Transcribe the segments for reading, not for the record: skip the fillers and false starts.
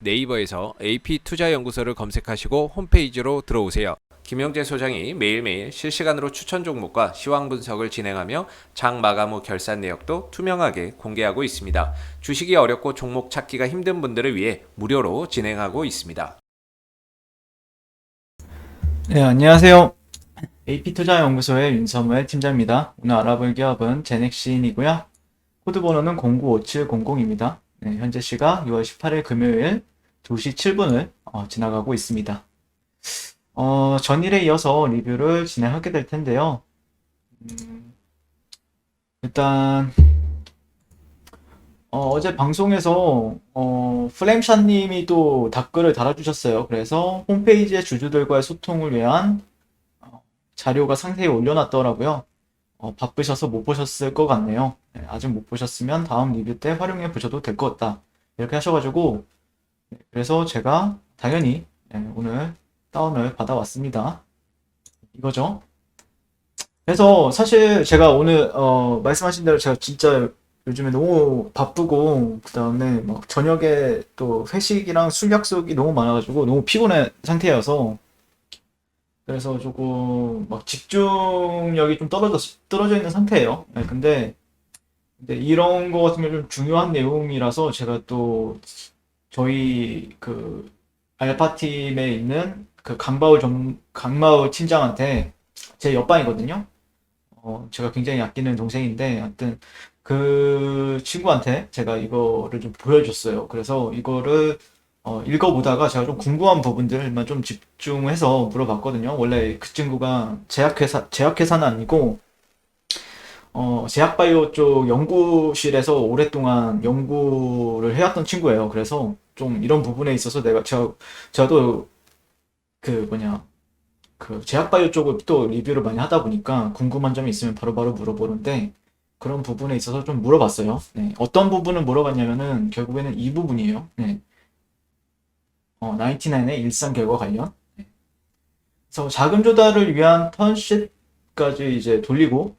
네이버에서 AP투자연구소를 검색하시고 홈페이지로 들어오세요. 김영재 소장이 매일매일 실시간으로 추천 종목과 시황 분석을 진행하며 장 마감 후 결산 내역도 투명하게 공개하고 있습니다. 주식이 어렵고 종목 찾기가 힘든 분들을 위해 무료로 진행하고 있습니다. 네, 안녕하세요. AP투자연구소의 윤서무엘 팀장입니다. 오늘 알아볼 기업은 제넥신이고요. 코드 번호는 095700입니다. 네, 현재 시각 6월 18일 금요일 2시 7분을 지나가고 있습니다. 전일에 이어서 리뷰를 진행하게 될 텐데요. 일단 어제 방송에서 플레임샷님이 또 댓글을 달아주셨어요. 그래서 홈페이지의 주주들과의 소통을 위한 자료가 상세히 올려놨더라고요. 바쁘셔서 못 보셨을 것 같네요. 네, 아직 못 보셨으면 다음 리뷰 때 활용해 보셔도 될 것 같다. 이렇게 하셔가지고 그래서 제가 당연히 오늘 다운을 받아왔습니다. 이거죠. 그래서 사실 제가 오늘 말씀하신 대로 제가 진짜 요즘에 너무 바쁘고 그 다음에 막 저녁에 또 회식이랑 술 약속이 너무 많아가지고 너무 피곤한 상태여서 그래서 조금 막 집중력이 좀 떨어져 있는 상태예요. 네, 근데 이런 거 같은 경우 좀 중요한 내용이라서 제가 또 저희 그 알파팀에 있는 그 강마을 팀장한테 제 옆방이거든요. 제가 굉장히 아끼는 동생인데 하여튼 그 친구한테 제가 이거를 좀 보여줬어요. 그래서 이거를 읽어보다가 제가 좀 궁금한 부분들만 좀 집중해서 물어봤거든요. 원래 그 친구가 제약회사는 아니고, 제약바이오 쪽 연구실에서 오랫동안 연구를 해왔던 친구예요. 그래서 좀 이런 부분에 있어서 저도 그 뭐냐, 그 제약바이오 쪽을 또 리뷰를 많이 하다 보니까 궁금한 점이 있으면 바로바로 물어보는데, 그런 부분에 있어서 좀 물어봤어요. 네. 어떤 부분을 물어봤냐면은 결국에는 이 부분이에요. 네. 99의 일상 결과 관련. 네. 그래서 자금 조달을 위한 턴시트까지 이제 돌리고,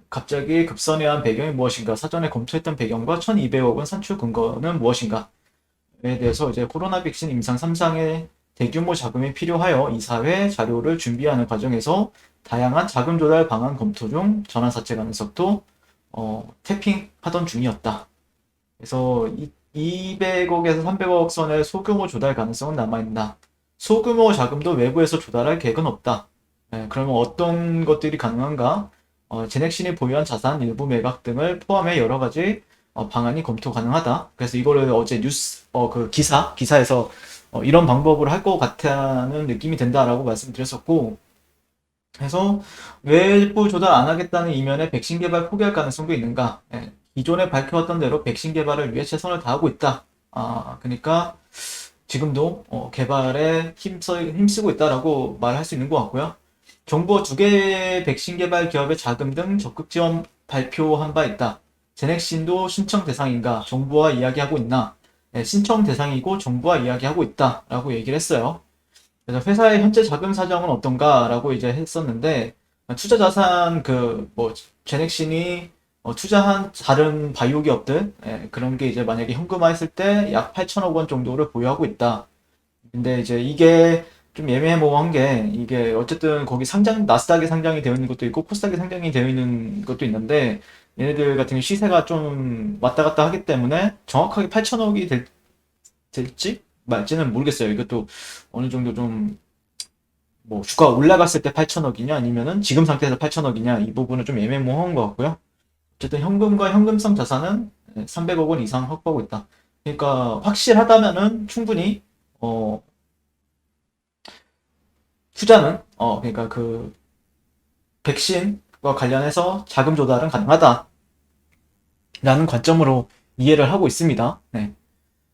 갑자기 급선회한 배경이 무엇인가, 사전에 검토했던 배경과 1200억 원 산출 근거는 무엇인가에 대해서 이제 코로나 백신 임상 3상의 대규모 자금이 필요하여 이사회 자료를 준비하는 과정에서 다양한 자금 조달 방안 검토 중 전환사채 가능성도 태핑하던 중이었다. 그래서 200억에서 300억 선의 소규모 조달 가능성은 남아있다. 소규모 자금도 외부에서 조달할 계획은 없다. 그러면 어떤 것들이 가능한가? 제넥신이 보유한 자산 일부 매각 등을 포함해 여러 가지 방안이 검토 가능하다. 그래서 이거를 어제 그 기사에서 이런 방법으로 할 것 같다는 느낌이 든다라고 말씀드렸었고, 그래서 외부 조달 안 하겠다는 이면에 백신 개발 포기할 가능성도 있는가? 기존에 밝혀왔던 대로 백신 개발을 위해 최선을 다하고 있다. 그러니까 지금도 개발에 힘쓰고 있다라고 말할 수 있는 것 같고요. 정부가 2개 백신 개발 기업의 자금 등 적극 지원 발표한 바 있다. 제넥신도 신청 대상인가? 정부와 이야기하고 있나? 신청 대상이고 정부와 이야기하고 있다라고 얘기를 했어요. 그래서 회사의 현재 자금 사정은 어떤가라고 이제 했었는데 투자 자산 제넥신이 투자한 다른 바이오 기업들 그런 게 이제 만약에 현금화했을 때 약 8천억 원 정도를 보유하고 있다. 근데 이제 이게 좀 애매모호한 게 이게 어쨌든 거기 나스닥에 상장이 되어 있는 것도 있고 코스닥에 상장이 되어 있는 것도 있는데 얘네들 같은 경우 시세가 좀 왔다 갔다 하기 때문에 정확하게 8천억이 될지 말지는 모르겠어요. 이것도 어느 정도 좀 뭐 주가 올라갔을 때 8천억이냐 아니면은 지금 상태에서 8천억이냐 이 부분은 좀 애매모호한 것 같고요. 어쨌든 현금과 현금성 자산은 300억 원 이상 확보하고 있다. 그러니까 확실하다면은 충분히 투자는 그러니까 그 백신과 관련해서 자금 조달은 가능하다라는 관점으로 이해를 하고 있습니다. 네.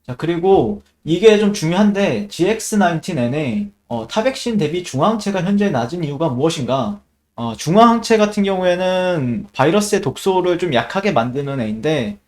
자, 그리고 이게 좀 중요한데 GX19N의 타백신 대비 중화항체가 현재 낮은 이유가 무엇인가? 중화항체 같은 경우에는 바이러스의 독소를 좀 약하게 만드는 애인데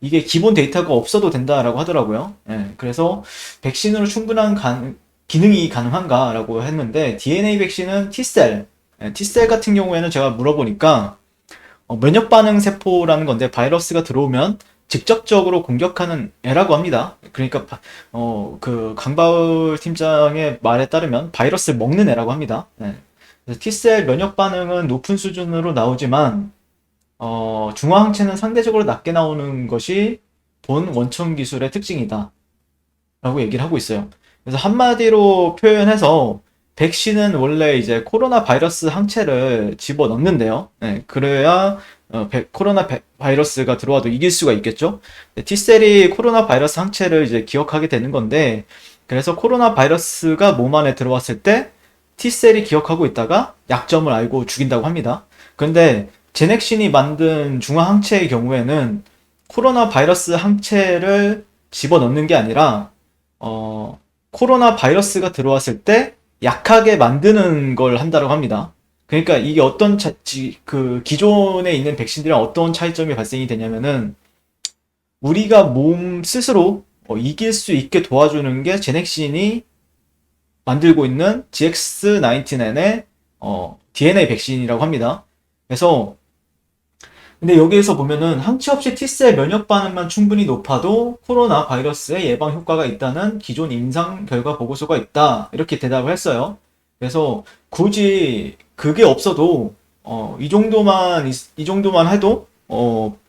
이게 기본 데이터가 없어도 된다라고 하더라고요. 그래서 백신으로 충분한 기능이 가능한가라고 했는데 DNA 백신은 T셀 같은 경우에는 제가 물어보니까 면역 반응 세포라는 건데 바이러스가 들어오면 직접적으로 공격하는 애라고 합니다. 그러니까 그 강바울 팀장의 말에 따르면 바이러스를 먹는 애라고 합니다. 네. 그래서 T셀 면역 반응은 높은 수준으로 나오지만 중화 항체는 상대적으로 낮게 나오는 것이 본 원천 기술의 특징이다 라고 얘기를 하고 있어요. 그래서 한마디로 표현해서 백신은 원래 이제 코로나 바이러스 항체를 집어 넣는데요. 네, 그래야 코로나 바이러스가 들어와도 이길 수가 있겠죠. T셀이 코로나 바이러스 항체를 이제 기억하게 되는 건데, 그래서 코로나 바이러스가 몸 안에 들어왔을 때 T셀이 기억하고 있다가 약점을 알고 죽인다고 합니다. 근데 제넥신이 만든 중화 항체의 경우에는 코로나 바이러스 항체를 집어 넣는 게 아니라 코로나 바이러스가 들어왔을 때 약하게 만드는 걸 한다고 합니다. 그러니까 이게 그 기존에 있는 백신들이랑 어떤 차이점이 발생이 되냐면은 우리가 몸 스스로 이길 수 있게 도와주는 게 제넥신이 만들고 있는 GX99의 DNA 백신이라고 합니다. 그래서 근데 여기에서 보면은 항체 없이 T셀 면역 반응만 충분히 높아도 코로나 바이러스의 예방 효과가 있다는 기존 임상 결과 보고서가 있다. 이렇게 대답을 했어요. 그래서 굳이 그게 없어도 이 정도만 해도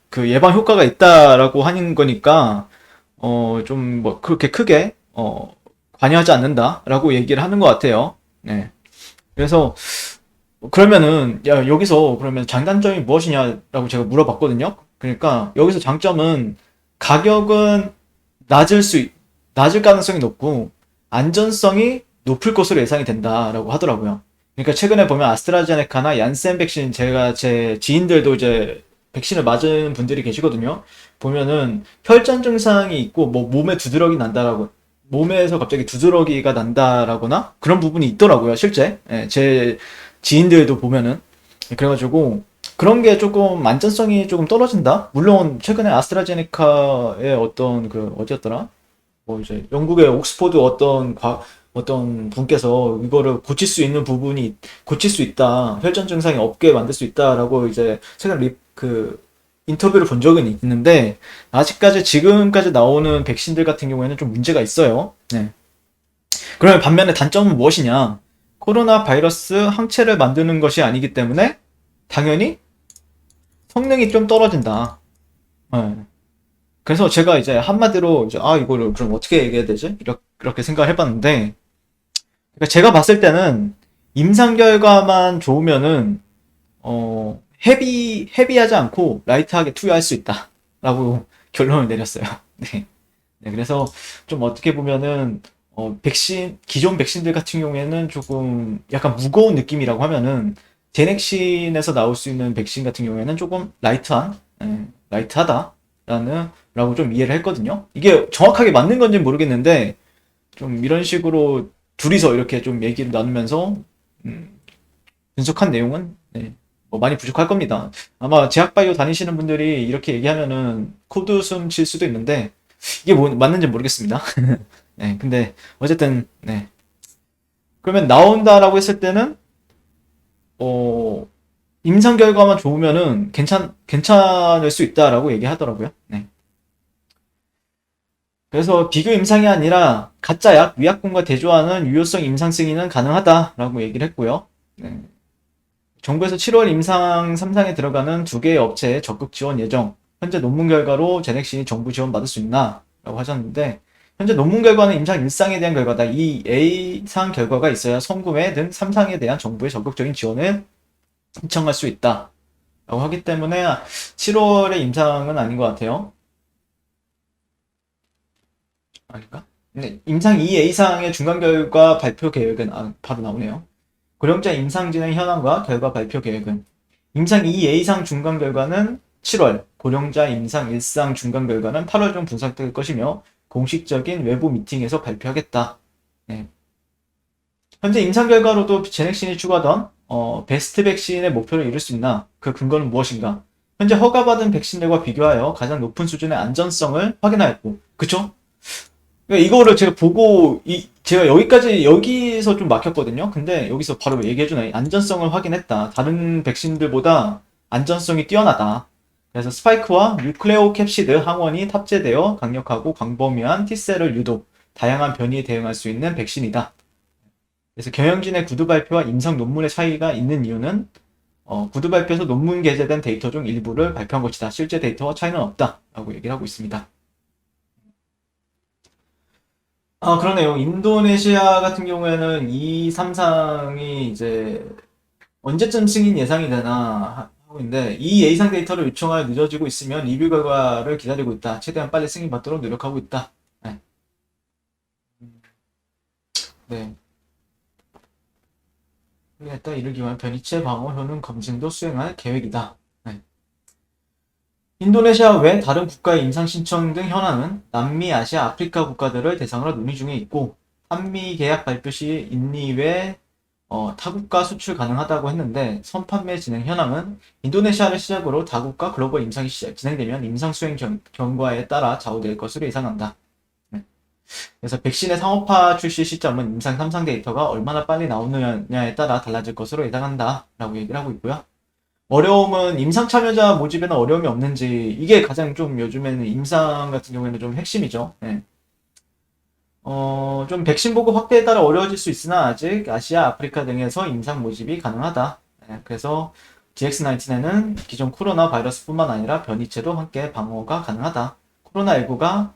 그 예방 효과가 있다라고 하는 거니까 좀 뭐 그렇게 크게 관여하지 않는다라고 얘기를 하는 것 같아요. 네. 그래서 그러면은 야 여기서 그러면 장단점이 무엇이냐라고 제가 물어봤거든요. 그러니까 여기서 장점은 가격은 낮을 가능성이 높고 안전성이 높을 것으로 예상이 된다라고 하더라고요. 그러니까 최근에 보면 아스트라제네카나 얀센 백신 제 지인들도 이제 백신을 맞은 분들이 계시거든요. 보면은 혈전 증상이 있고 뭐 몸에서 갑자기 두드러기가 난다라거나 그런 부분이 있더라고요. 실제 제 지인들도 보면은 그래가지고 그런 게 조금 안전성이 조금 떨어진다. 물론 최근에 아스트라제네카의 어떤 그 어디였더라? 뭐 이제 영국의 옥스포드 어떤 분께서 이거를 고칠 수 있다. 혈전 증상이 없게 만들 수 있다라고 이제 최근 그 인터뷰를 본 적은 있는데 아직까지 지금까지 나오는 백신들 같은 경우에는 좀 문제가 있어요. 네. 그러면 반면에 단점은 무엇이냐? 코로나 바이러스 항체를 만드는 것이 아니기 때문에 당연히 성능이 좀 떨어진다. 네. 그래서 제가 이제 한마디로 이제 이거를 그럼 어떻게 얘기해야 되지? 이렇게 생각을 해봤는데 그러니까 제가 봤을 때는 임상 결과만 좋으면은 헤비하지 않고 라이트하게 투여할 수 있다라고 결론을 내렸어요. 네. 네, 그래서 좀 어떻게 보면은 기존 백신들 같은 경우에는 조금 약간 무거운 느낌이라고 하면은 제넥신에서 나올 수 있는 백신 같은 경우에는 조금 라이트하다라고 좀 이해를 했거든요. 이게 정확하게 맞는 건지는 모르겠는데 좀 이런 식으로 둘이서 이렇게 좀 얘기를 나누면서 분석한 내용은 뭐 많이 부족할 겁니다. 아마 제약바이오 다니시는 분들이 이렇게 얘기하면은 코드 숨 칠 수도 있는데 이게 맞는지 모르겠습니다. 네, 근데 어쨌든 네. 그러면 나온다라고 했을 때는 임상 결과만 좋으면은 괜찮을 수 있다라고 얘기하더라고요. 네. 그래서 비교 임상이 아니라 가짜 약 위약금과 대조하는 유효성 임상 승인은 가능하다라고 얘기를 했고요. 네. 정부에서 7월 임상 3상에 들어가는 2개의 업체에 적극 지원 예정. 현재 논문 결과로 제넥신이 정부 지원 받을 수 있나? 라고 하셨는데 현재 논문 결과는 임상 1상에 대한 결과다. 이 A상 결과가 있어야 성구매 등 3상에 대한 정부의 적극적인 지원을 신청할 수 있다. 라고 하기 때문에 7월의 임상은 아닌 것 같아요. 아닌가? 네, 임상 2A상의 중간 결과 발표 계획은 바로 나오네요. 고령자 임상 진행 현황과 결과 발표 계획은 임상 2A상 중간 결과는 7월, 고령자 임상 1상 중간 결과는 8월 중 분석될 것이며 공식적인 외부 미팅에서 발표하겠다. 네. 현재 임상 결과로도 제넥신이 추구하던 베스트 백신의 목표를 이룰 수 있나? 그 근거는 무엇인가? 현재 허가받은 백신들과 비교하여 가장 높은 수준의 안전성을 확인하였고, 그쵸? 그러니까 이거를 제가 보고 제가 여기서 좀 막혔거든요. 근데 여기서 바로 얘기해주네. 안전성을 확인했다. 다른 백신들보다 안전성이 뛰어나다. 그래서 스파이크와 뉴클레오캡시드 항원이 탑재되어 강력하고 광범위한 T셀을 유도, 다양한 변이에 대응할 수 있는 백신이다. 그래서 경영진의 구두 발표와 임상 논문의 차이가 있는 이유는 구두 발표에서 논문 게재된 데이터 중 일부를 발표한 것이다. 실제 데이터와 차이는 없다. 라고 얘기를 하고 있습니다. 그러네요. 인도네시아 같은 경우에는 이 삼상이 이제 언제쯤 승인 예상이 되나 하고 있는데, 이 예상 데이터를 요청하여 늦어지고 있으면 리뷰 결과를 기다리고 있다. 최대한 빨리 승인 받도록 노력하고 있다. 네. 네. 일단 이를 기원 변이체 방어 효능 검증도 수행할 계획이다. 네. 인도네시아 외 다른 국가의 임상 신청 등 현황은 남미, 아시아, 아프리카 국가들을 대상으로 논의 중에 있고, 한미 계약 발표 시 인리 외 타국가 수출 가능하다고 했는데, 선판매 진행 현황은 인도네시아를 시작으로 다국가 글로벌 임상이 진행되면 임상 수행 경과에 따라 좌우될 것으로 예상한다. 네. 그래서 백신의 상업화 출시 시점은 임상 3상 데이터가 얼마나 빨리 나오느냐에 따라 달라질 것으로 예상한다. 라고 얘기를 하고 있고요. 어려움은 임상 참여자 모집에는 어려움이 없는지, 이게 가장 좀 요즘에는 임상 같은 경우에는 좀 핵심이죠. 네. 좀 백신 보급 확대에 따라 어려워질 수 있으나 아직 아시아, 아프리카 등에서 임상 모집이 가능하다. 네. 그래서 GX19에는 기존 코로나 바이러스뿐만 아니라 변이체도 함께 방어가 가능하다. 코로나19가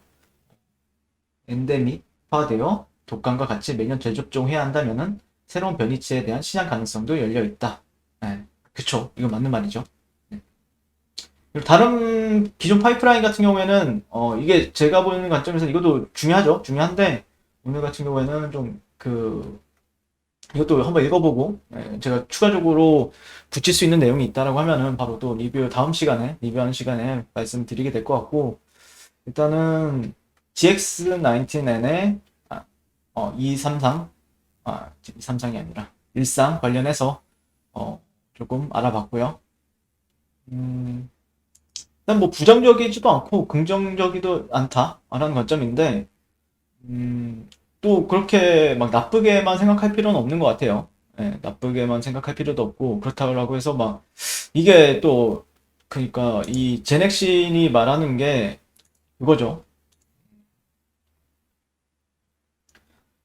엔데믹화되어 독감과 같이 매년 재접종해야 한다면은 새로운 변이체에 대한 시장 가능성도 열려 있다. 네. 그쵸. 이거 맞는 말이죠. 네. 그리고 다른 기존 파이프라인 같은 경우에는, 이게 제가 보는 관점에서 이것도 중요하죠. 중요한데, 오늘 같은 경우에는 좀, 이것도 한번 읽어보고, 제가 추가적으로 붙일 수 있는 내용이 있다라고 하면은 바로 또 리뷰하는 시간에 말씀드리게 될 것 같고, 일단은, GX19N의, 233, 233이 아니라, 일상 관련해서, 조금 알아봤고요. 일단 뭐 부정적이지도 않고 긍정적이도 않다라는 관점인데, 또 그렇게 막 나쁘게만 생각할 필요는 없는 것 같아요. 예, 나쁘게만 생각할 필요도 없고, 그렇다고 해서 막 이게 또 그러니까 이 제넥신이 말하는 게 그거죠.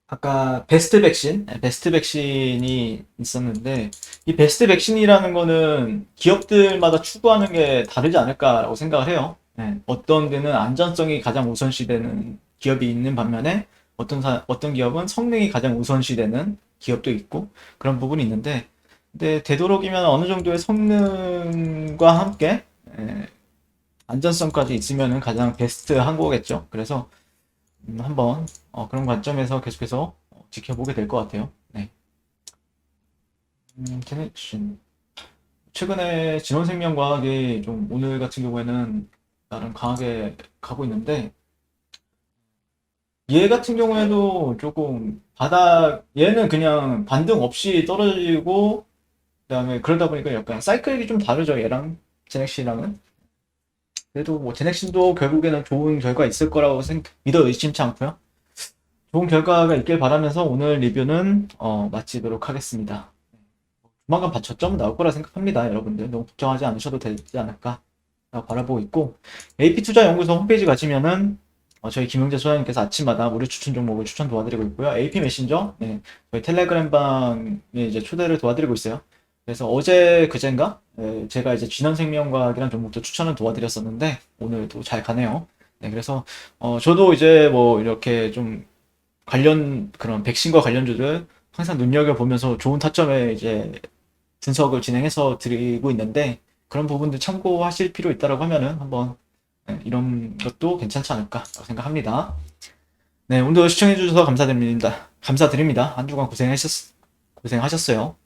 아까 베스트 백신이 있었는데, 이 베스트 백신이라는 거는 기업들마다 추구하는 게 다르지 않을까라고 생각을 해요. 네, 어떤 데는 안전성이 가장 우선시되는 기업이 있는 반면에, 어떤 기업은 성능이 가장 우선시되는 기업도 있고, 그런 부분이 있는데, 근데 되도록이면 어느 정도의 성능과 함께, 안전성까지 있으면 가장 베스트한 거겠죠. 그래서, 한번 그런 관점에서 계속해서 지켜보게 될 것 같아요. 네. 테넥신. 최근에 진원생명과학이 좀 오늘 같은 경우에는 나름 강하게 가고 있는데, 얘 같은 경우에도 조금 얘는 그냥 반등 없이 떨어지고, 그다음에 그러다 보니까 약간 사이클이 좀 다르죠. 얘랑 제넥신이랑은. 그래도 뭐 제넥신도 결국에는 좋은 결과 있을 거라고 믿어 의심치 않고요. 좋은 결과가 있길 바라면서 오늘 리뷰는 마치도록 하겠습니다. 조만간 저점 나올 거라 생각합니다. 여러분들 너무 걱정하지 않으셔도 되지 않을까 바라보고 있고, AP투자연구소 홈페이지 가시면은 저희 김용재 소장님께서 아침마다 무료 추천 종목을 추천 도와드리고 있고요. AP 메신저, 네, 저희 텔레그램방에 이제 초대를 도와드리고 있어요. 그래서 그젠가 제가 이제 진원생명과학이란 종목도 추천을 도와드렸었는데 오늘도 잘 가네요. 네, 그래서 저도 이제 뭐 이렇게 좀 그런 백신과 관련주들 항상 눈여겨보면서 좋은 타점에 이제 분석을 진행해서 드리고 있는데, 그런 부분들 참고하실 필요 있다라고 하면은 한번 이런 것도 괜찮지 않을까 생각합니다. 네, 오늘도 시청해주셔서 감사드립니다. 한 주간 고생하셨어요.